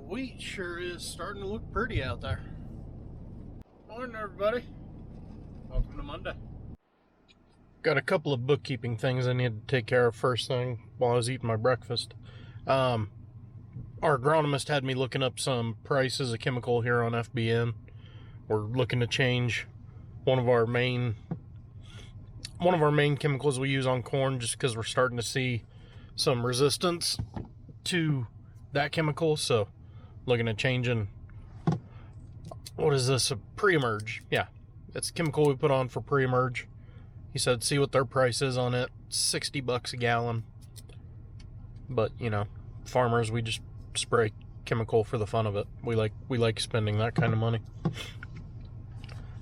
wheat sure is starting to look pretty out there. Morning, everybody. Welcome to Monday. Got a couple of bookkeeping things I need to take care of first thing while I was eating my breakfast. Our agronomist had me looking up some prices of chemical here on FBN. We're looking to change one of our main chemicals we use on corn, just because we're starting to see some resistance to that chemical. So looking at changing, what is this, a pre-emerge? Yeah, it's a chemical we put on for pre-emerge. He said see what their price is on it. $60 a gallon. But you know, farmers, we just spray chemical for the fun of it. We like spending that kind of money.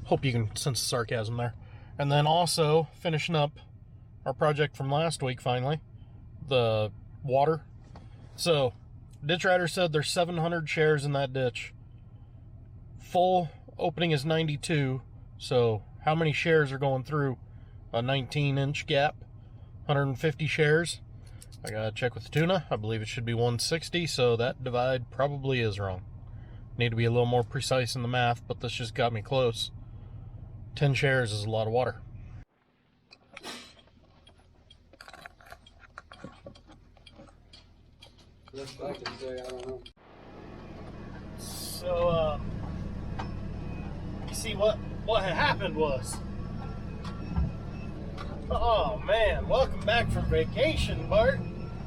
Hope you can sense the sarcasm there. And then also finishing up our project from last week, finally, the water. So ditch rider said there's 700 shares in that ditch. Full opening is 92. So how many shares are going through a 19-inch gap? 150 shares. I gotta check with the tuna. I believe it should be 160, so that divide probably is wrong. Need to be a little more precise in the math, but this just got me close. 10 shares is a lot of water. Best I can say, I don't know. So, you see what had happened was, oh man, welcome back from vacation, Bart.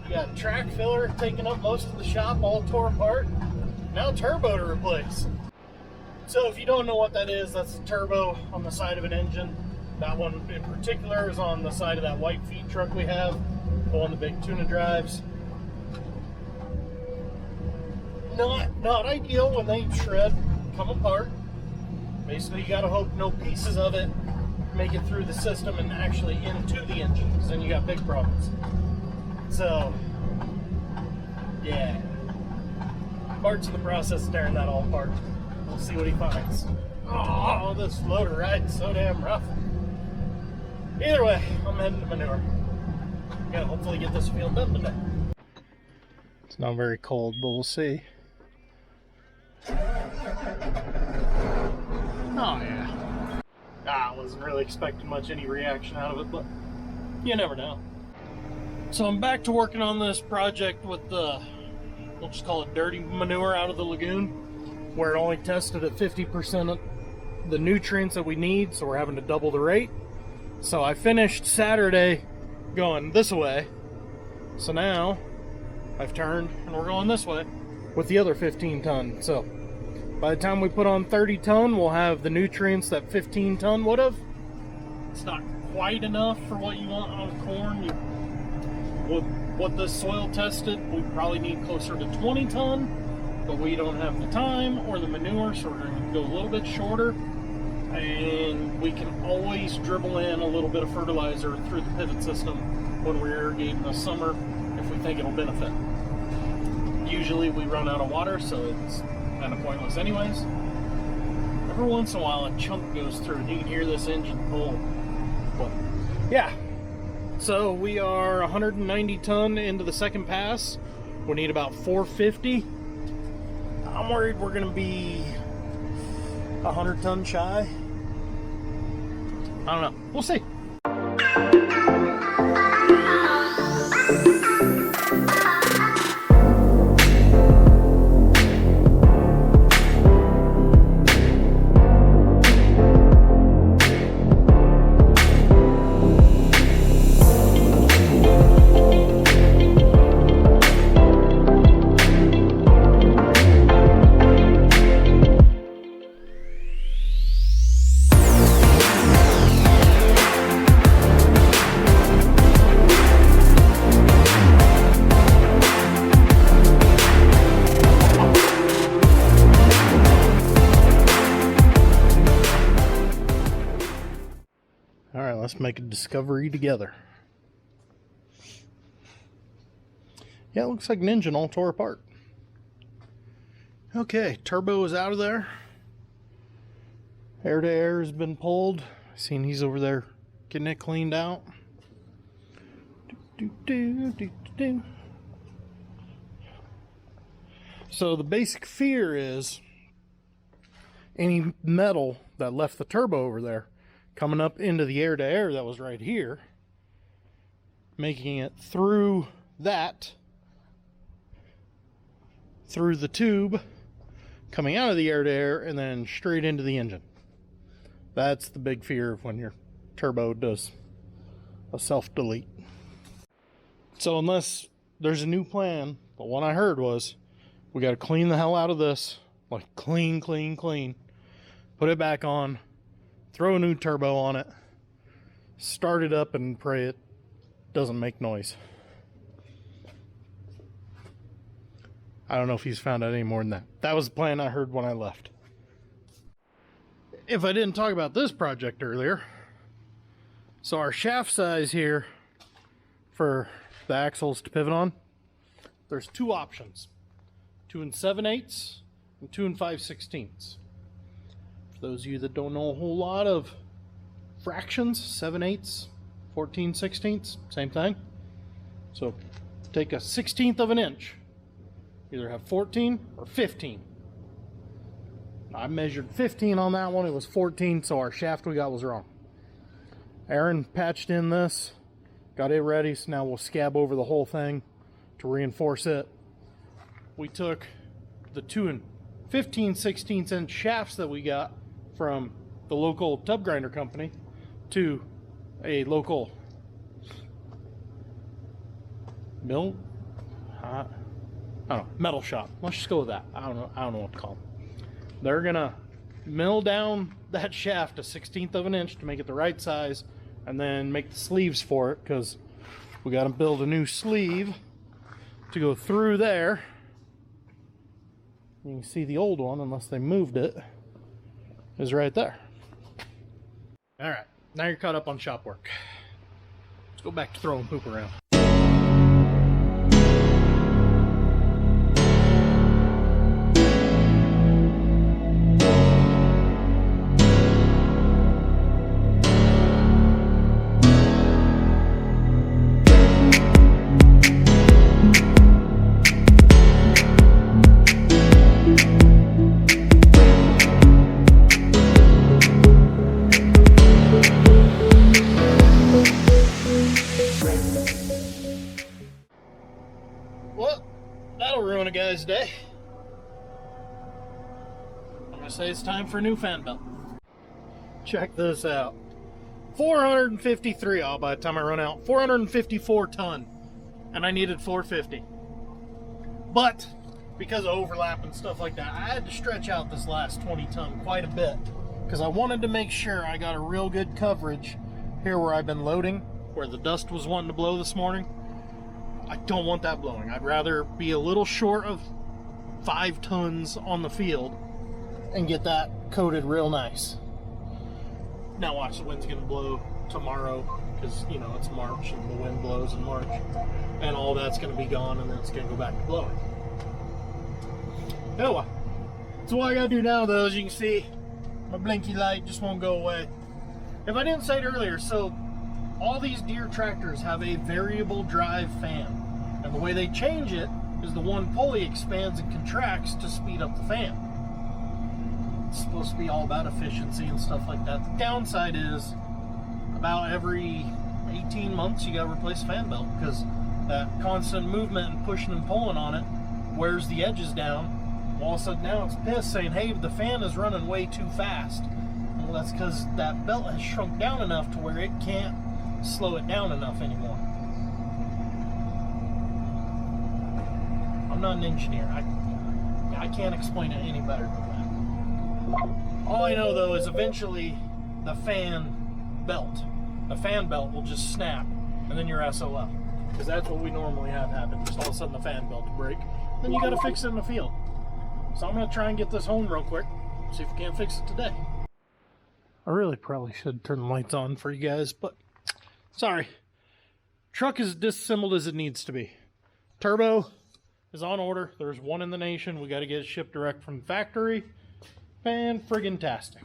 You got track filler taking up most of the shop, all tore apart. Now turbo to replace. So if you don't know what that is, that's the turbo on the side of an engine. That one in particular is on the side of that white feed truck we have, the one the big tuna drives. Not ideal when they shred, come apart. Basically, you gotta hope no pieces of it make it through the system and actually into the engine, because then you got big problems. So, yeah. Bart's in the process of tearing that all apart. We'll see what he finds. Oh, this loader ride's so damn rough. Either way, I'm heading to Manure. Gotta hopefully get this field done today. It's not very cold, but we'll see. Oh yeah. I wasn't really expecting any reaction out of it, but you never know. So I'm back to working on this project with the, we'll just call it dirty manure out of the lagoon, where it only tested at 50% of the nutrients that we need, so we're having to double the rate. So I finished Saturday going this way, so now I've turned and we're going this way with the other 15 ton. So by the time we put on 30 ton, we'll have the nutrients that 15 ton would have. It's not quite enough for what you want on corn. What the soil tested, we probably need closer to 20 ton, but we don't have the time or the manure, so we're going to go a little bit shorter. And we can always dribble in a little bit of fertilizer through the pivot system when we're irrigating this summer if we think it'll benefit. Usually we run out of water, so it's kind of pointless anyways. Every once in a while a chunk goes through and you can hear this engine pull. But yeah, so we are 190 ton into the second pass. We need about 450. I'm worried we're gonna be 100 ton shy. I don't know, we'll see. Alright, let's make a discovery together. Yeah, it looks like an engine all tore apart. Okay, turbo is out of there. Air to air has been pulled. I seen he's over there getting it cleaned out. So the basic fear is any metal that left the turbo over there coming up into the air-to-air that was right here, making it through that, through the tube, coming out of the air-to-air, and then straight into the engine. That's the big fear of when your turbo does a self-delete. So unless there's a new plan, the one I heard was we got to clean the hell out of this, like clean, put it back on, throw a new turbo on it, start it up, and pray it doesn't make noise. I don't know if he's found out any more than that. That was the plan I heard when I left. If I didn't talk about this project earlier, so our shaft size here for the axles to pivot on, there's two options: 2 7/8 and 2 5/16. For those of you that don't know a whole lot of fractions, 7/8, 14/16, same thing. So take a 1/16 of an inch, either have 14 or 15. I measured 15 on that one, it was 14, so our shaft we got was wrong. Aaron patched in this, got it ready, so now we'll scab over the whole thing to reinforce it. We took the 2 15/16 inch shafts that we got from the local tub grinder company to a local mill, I don't know, metal shop. Let's just go with that. I don't know what to call them. They're gonna mill down that shaft a 1/16 of an inch to make it the right size, and then make the sleeves for it, because we got to build a new sleeve to go through there. You can see the old one, unless they moved it, is right there. All right, now you're caught up on shop work. Let's go back to throwing poop around. Well, that'll ruin a guy's day. I'm gonna say it's time for a new fan belt. Check this out. 453, by the time I run out, 454 ton. And I needed 450. But, because of overlap and stuff like that, I had to stretch out this last 20 ton quite a bit. Because I wanted to make sure I got a real good coverage here where I've been loading, where the dust was wanting to blow this morning. I don't want that blowing. I'd rather be a little short of 5 tons on the field and get that coated real nice. Now watch, the wind's gonna blow tomorrow, because you know it's March and the wind blows in March, and all that's gonna be gone, and then it's gonna go back to blowing. Oh well. So what I gotta do now, though, as you can see, my blinky light just won't go away. If I didn't say it earlier, so all these Deere tractors have a variable drive fan, and the way they change it is the one pulley expands and contracts to speed up the fan. It's supposed to be all about efficiency and stuff like that. The downside is about every 18 months you gotta replace the fan belt, because that constant movement and pushing and pulling on it wears the edges down. All of a sudden now it's pissed saying, hey, the fan is running way too fast. Well, that's because that belt has shrunk down enough to where it can't slow it down enough anymore. I'm not an engineer. I can't explain it any better than that. All I know, though, is eventually the fan belt will just snap, and then you're SOL. Because that's what we normally have happen. Just all of a sudden the fan belt will break. Then you got to fix it in the field. So I'm going to try and get this home real quick. See if we can't fix it today. I really probably should turn the lights on for you guys, but sorry. Truck is disassembled as it needs to be. Turbo is on order. There's one in the nation. We got to get it shipped direct from the factory. Fan-friggin-tastic.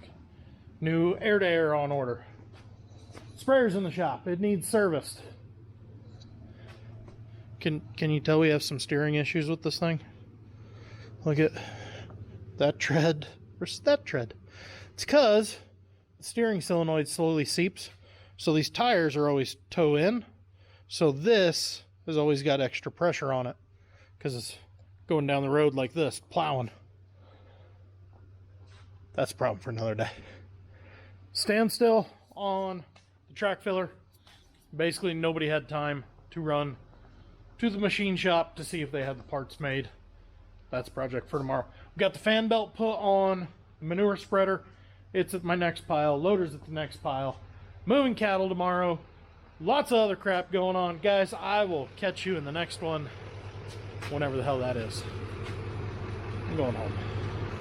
New air-to-air on order. Sprayer's in the shop. It needs serviced. Can you tell we have some steering issues with this thing? Look at that tread versus that tread. It's because the steering solenoid slowly seeps, so these tires are always toe in. So this has always got extra pressure on it because it's going down the road like this, plowing. That's a problem for another day. Standstill on the track filler. Basically, nobody had time to run to the machine shop to see if they had the parts made. That's a project for tomorrow. We got the fan belt put on the manure spreader. It's at my next pile. Loader's at the next pile. Moving cattle tomorrow. Lots of other crap going on. Guys, I will catch you in the next one, whenever the hell that is. I'm going home.